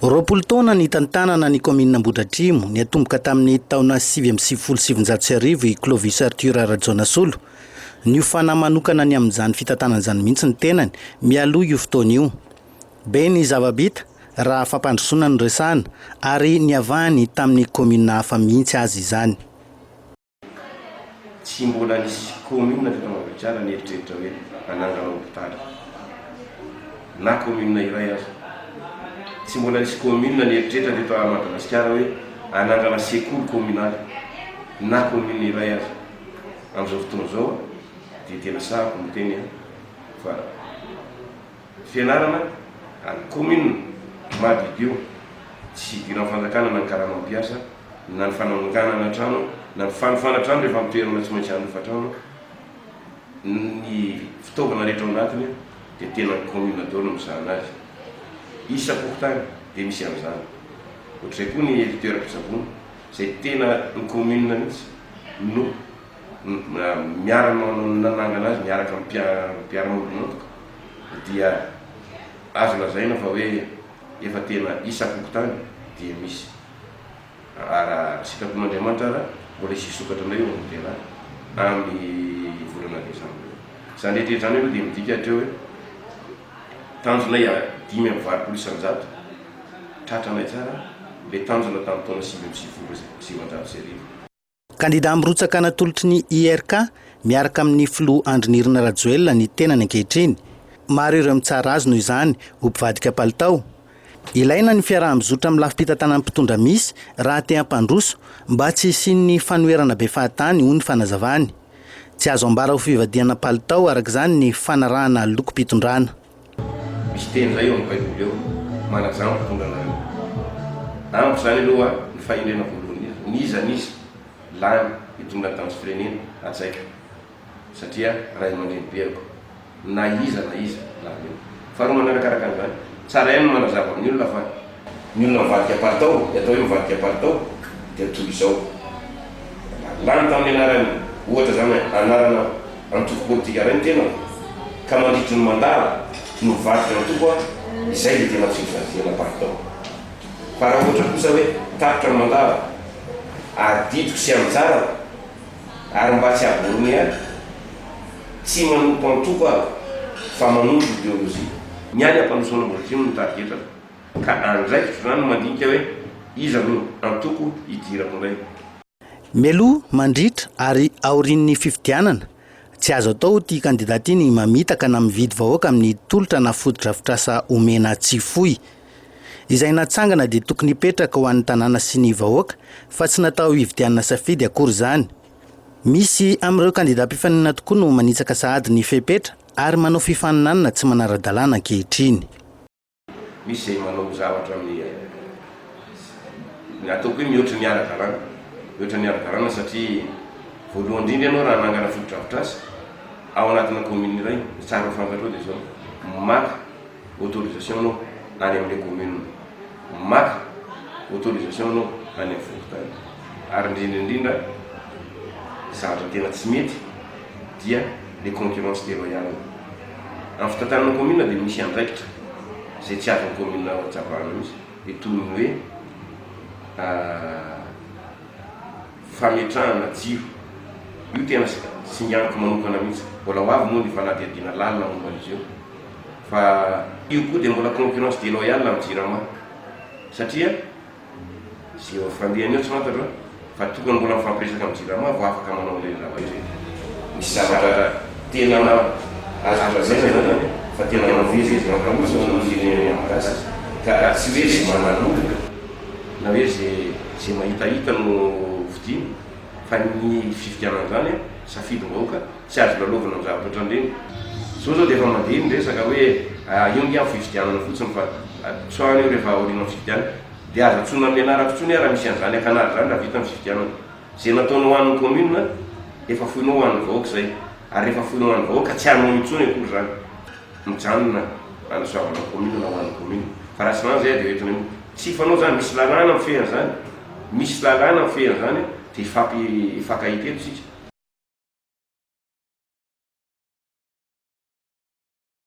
Roapolo taona ny tantanana ny komina Ambohidratrimo, ny atomboka tamin'ny taona 1977 i Clovis Arthur Rajonasolo. Ny ufana manokana ny amin'izany fitantanana izany mihitsy ny tenany mialoha io fotoana io. Be ny zava-bita raha fampandrosoana ny resahana ary ny avahany tamin'ny komina hafa mihitsy azy izany. Tsy mbola nisy komina teto Madagasikara nieritreritra hoe hanangana hopitaly na komina iray aza. Tsy mbola nisy komina nieritreritra teto Madagasikara hoe hanangana sekoly kominaly na komina iray aza. Amin'izao fotoana izao dia tena saroko miteny fa fianarana any komina mahabidio tsy idiran'ny fanjakana na ny karamam-piasa na ny fananganana trano na ny fanofana trano rehefa mitoerana tsy maintsy hanofa trano, ny fitaovana rehetra ao anatiny dia tena komina daholo mizahana azy. Isa-kokotany dia misy amin'izany. Ohatr'izay koa ny toeram-pitsaboana izay tena ny komina mihitsy no miara-nanangana azy miaraka amin'ny mpiara-monina dia azo lazaina fa hoe efa tena isa-kokotany dia misy. Raha sitrapon'Andriamanitra raha mbola hisy sokatra indray eo amin'ny tena amin'ny volana desambra. Izany rehetra izany aloha dia midika hatreo hoe tanjonay 5.20 isan-jato tratranay tsara le tanjona tamin'ny taona 1970. Kandida mirotsaka natolotry ny IRK miaraka amin'ny filoha Andrinirina Rajoelina ny tenany ankehitriny. Maro ireo mitsara azy noho izany ho mpivadika palitao. Ilaina ny fiaraha-mizotra amin'ny lafim-pitantanan'ny mpitondra misy raha te hampandroso mba tsy hisian'ny fanoherana be fahatany hoy ny fanazavany. Tsy azo ambara ho fivadihana palitao arak'izany ny fanarahana lokom-pitondrana. Misy teny zay eo amin'ny Baiboly eo, manazany mpitondranareo. Amiko zany aloha ny fahendrena voalohany niza lany hitondra ny tanjom-pirenena atsaika satria ray aman-dreny beriko na iza lany eo. Faharoa manarakaraka an'izany tsara ihany manazava amin'ny olona fa ny olona mivadika palitao, atao hoe mivadika palitao dia toy izao. Lany tamin'ny anarany ohatra zany anarana antoko politika iray ny tena ka mandritry ny mandala no mivadika antoko izay dia tena tsy mivadikana palitao. Fa raha ohatra kosa hoe tapitra ny mandala adidiko sy amintsara ary mba tsy aborony ary tsy manompo antoko aho fa manompo ideolojia. Ny any ampandrosoana Ambohidratrimo no tariketra ka andraikitra zany mandinika hoe iza no antoko idirako indray. Mialoha mandritra ary aorian'ny fifidianana tsy azo atao ity kandidaty iny mamitaka na mividy vahoaka amin'ny tolotra na foto-drafitrasa omena tsy fohy. Izay natsangana dia tokony hipetraka ho an'ny tanàna sy ny vahoaka fa tsy natao hividianana safidy akory izany. Misy amin'ireo kandida-pifaninana tokoa no manitsaka sahady ny fepetra ary manao fifaninanana tsy manara-dalàna ankehitriny. Misy izay manao zavatra amin'ny ataoko hoe mihoatra ny ara-dalàna. Mihoatra ny ara-dalàna satria voalohany indrindra ianao raha hanangana foto-drafitrasa ao anatina komina iray, tsara fantatrao dia izao maka autorisation anao any amin'ilay komina, maka autorisation anao any amin'ny fokotany. Ary indrindra zavatra tena tsy mety dia les concurrence déloyale. Amin'ny fitantanana komina dia misy andraikitra izay tsy azon'ny komina tsapahana mihitsy dia toy ny hoe fametrahana jiro. Io tena singaniko manokana mihitsy. Mbola ho avy moa ny fanadihadiana lalina momba an'izy io. Fa io koa dia mbola concurrence déloyale amin'ny JIRAMA satria zay fandehany eo tsy fantatra fa tokony mbola mifampiresaka amin'ny JIRAMA vao afaka manao an'ilay zavatra. Misy zavatra tena azo lazaina zany fa tena mavezy izy ka tsy hoe zay manan'olona na hoe zay mahitahita no vidiana fa ny fifidianana zany safidim-bahoaka tsy azo lalovina amin'ny zavatra ohatrandreny. Zao dia efa mandeha ny resaka hoe io ngia amin'ny fifidianana fotsiny fa tsoahana io rehefa aoriana amin'ny fifidianana dia azo antsona amin'ny anarako fotsiny raha misy an'izany akanary zany raha vita amin'ny fifidianana. Zay nataonao ho an'ny komina efa foinao ho an'ny vahoaka zay ary rehefa foinao ho an'ny vahoaka tsy hanao mitsony akory zany mijanona anasoavana komina na ho an'ny komina. Fa raha tsy manao zay dia ohatrany tsy fanao zany misy lalàna amin'ny fehan'izany, misy lalàna amin'ny fehan'izany dia ifankahita eto isika